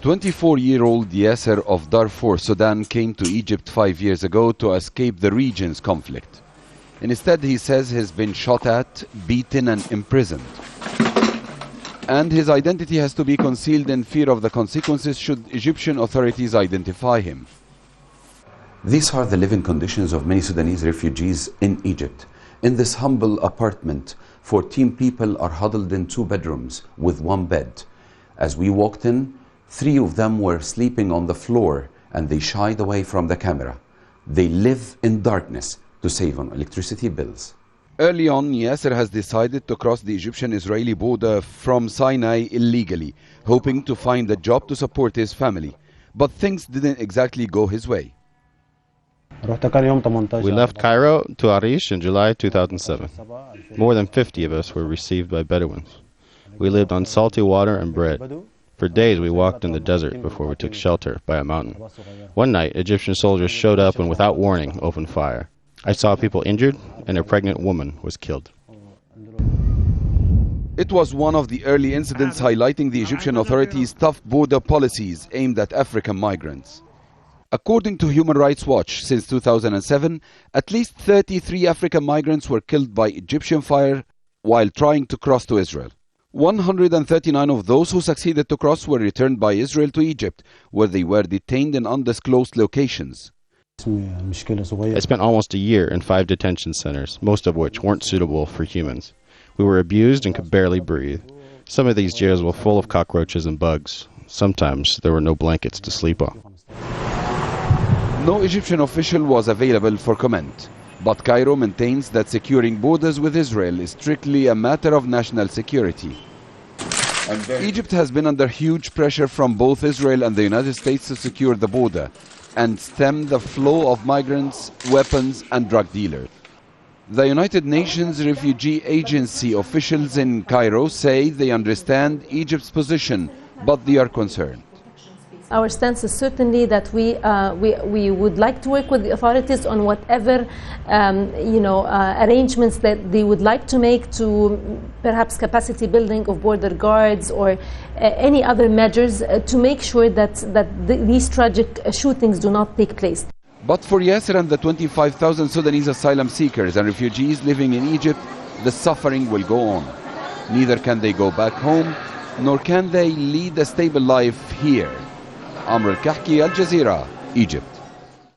24-year-old Yasser of Darfur, Sudan, came to Egypt 5 years ago to escape the region's conflict. Instead, he says he's been shot at, beaten and imprisoned. And his identity has to be concealed in fear of the consequences should Egyptian authorities identify him. These are the living conditions of many Sudanese refugees in Egypt. In this humble apartment, 14 people are huddled in 2 bedrooms with 1 bed. As we walked in, 3 of them were sleeping on the floor and they shied away from the camera. They live in darkness to save on electricity bills. Early on, Yasser has decided to cross the Egyptian-Israeli border from Sinai illegally, hoping to find a job to support his family. But things didn't exactly go his way. We left Cairo to Arish in July 2007. More than 50 of us were received by Bedouins. We lived on salty water and bread. For days we walked in the desert before we took shelter by a mountain. One night, Egyptian soldiers showed up and without warning opened fire. I saw people injured and a pregnant woman was killed. It was one of the early incidents highlighting the Egyptian authorities' tough border policies aimed at African migrants. According to Human Rights Watch, since 2007, at least 33 African migrants were killed by Egyptian fire while trying to cross to Israel. 139 of those who succeeded to cross were returned by Israel to Egypt, where they were detained in undisclosed locations. I spent almost a year in 5 detention centers, most of which weren't suitable for humans. We were abused and could barely breathe. Some of these jails were full of cockroaches and bugs. Sometimes there were no blankets to sleep on. No Egyptian official was available for comment, but Cairo maintains that securing borders with Israel is strictly a matter of national security. Egypt has been under huge pressure from both Israel and the United States to secure the border and stem the flow of migrants, weapons and drug dealers. The United Nations Refugee Agency officials in Cairo say they understand Egypt's position, but they are concerned. Our stance is certainly that we would like to work with the authorities on whatever arrangements that they would like to make to perhaps capacity building of border guards or any other measures to make sure that these tragic shootings do not take place. But for Yasser and the 25,000 Sudanese asylum seekers and refugees living in Egypt, the suffering will go on. Neither can they go back home, nor can they lead a stable life here. el-Kahky, Al Jazeera, Egypt.